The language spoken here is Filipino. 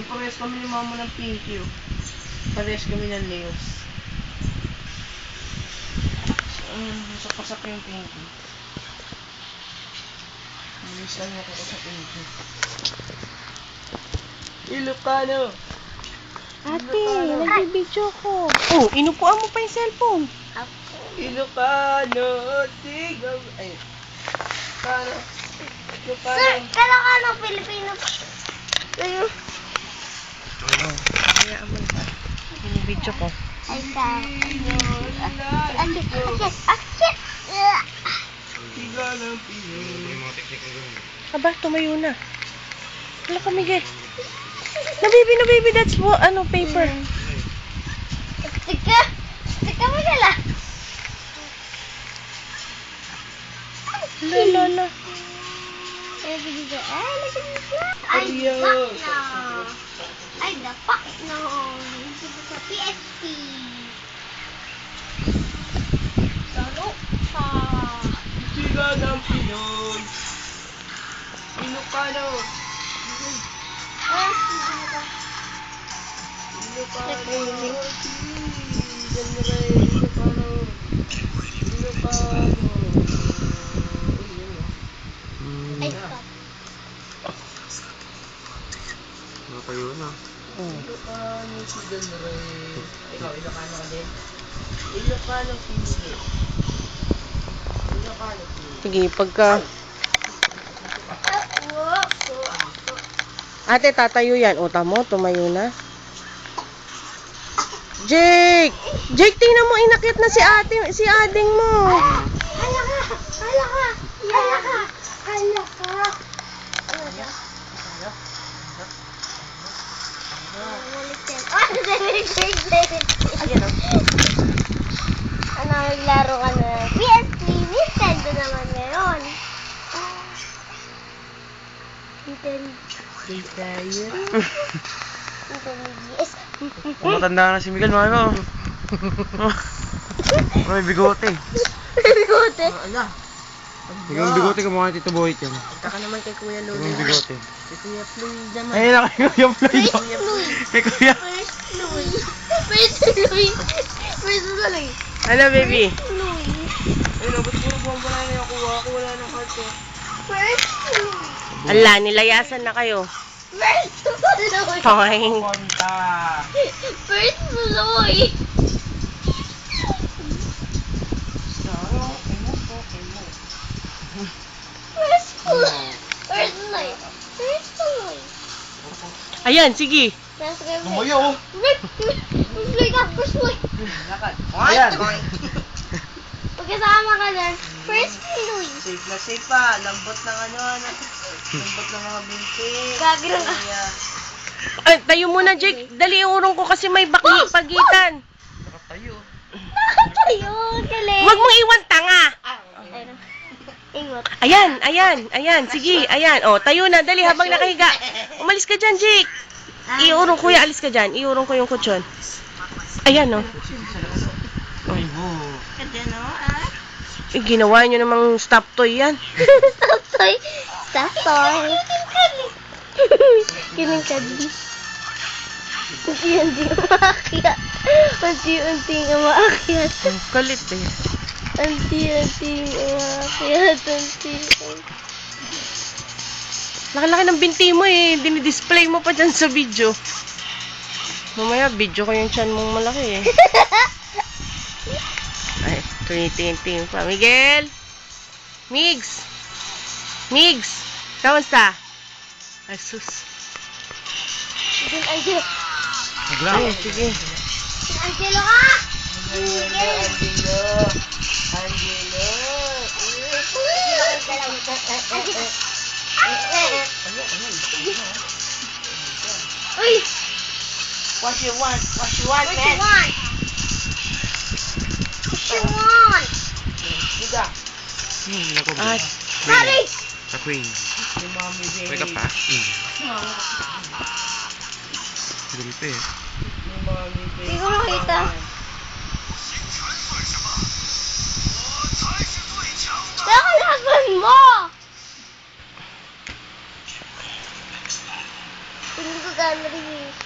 Parehas kami ni mama ng pinky, oh. Parehas kami ng nails. Masak-masak yung pinky. Malis lang ako sa pinky. Ilocano! Ate, nagbibidyo ko. Oh, inupuan mo pa yung cellphone. Ilocano! Sigaw! Ay! Ilocano! Sir, Ilocano, Pilipino. Ayun! Hayaan mo na. Binibidyo ko. Ay, shit. Sigaw ng Pinoy. Aba, tumayo na. Wala ka, Miguel. Nabibi, that's what, paper. Stika mo nila. Lala. Ay, dapak na. Sa PSP. Lalo sa... Sigaw ng Pinoy. Ilocano! Ay, stop. Natayo na. Ilocano si Del Rey. Ikaw, Ilocano ka din? Ilocano Pinky. Ilocano Pinky. Sige, pagka... Ate, tatayo yan. O, tamo, tumayo na. Jake! Jake, tingnan mo, inakit na si ading mo. Hala ano, naglaro ka na. PSP, Nintendo naman ngayon. Nintendo DS. Matanda na si Miguel, mga ano. May bigote. Bigote. Ala! Yung bigote ka mukha ni Tito Boyt yan. Punta ka naman kay Kuya Lolo. Yung bigote. Kay Kuya Floyd naman. Ayun lang kayo yung Floyd. Kay Kuya. First Louis. Ano, baby? Louis. Ayun, ba't puro bomba na yung kuha ko? Wala nang karte. First Louis. Ala, nilayasan na kayo. First Louis. Toing. Konta! First Louis. First Louis. First Louis. First Louis. Ayan, sige. Tumayo. First Louis. Lakad. Ayan. Pagkasama ka dyan, First Louis. Safe na safe pa. Lambot ng lambot ng mga binti. Gagi lang ka. Kaya, Ay, tayo muna, Jake. Dali, urong ko kasi may pagitan. nakatayo. Nakatayo. Galing. Huwag mong iwan tanga. Ayun. Ingot. Ayan. Sige, ayan. O, tayo na. Dali, habang nakahiga. Umalis ka dyan, Jake. Iurong ko, alis ka dyan. Iurong ko yung kutsyon. Ayan, o. Ay, bo. Ginawa nyo namang stop toy yan. Stop toy. Stop toy. Kining ka din. Unti-unti umaakyat. Unti-unti umaakyat. Ang Kulit eh. Unti-unti umaakyat. Laki-laki ng binti mo eh. Dinidisplay mo pa dyan sa video. Mamaya, video ko yung chan mong malaki eh. Ay, tumiting-ting pa. Miguel! Migs! Kamusta? Ay, sus. Angelo. Ay, sige. Angelo ka! Uy! What you want, man? What you want? Diga. Naku, Ah, Sorry! Sa Queen. Si Mommy Baby. Wake up pa. Gulpe eh. Si Mommy Baby. Hindi ko makita. Kakalaban mo! Tingin ko John Reese.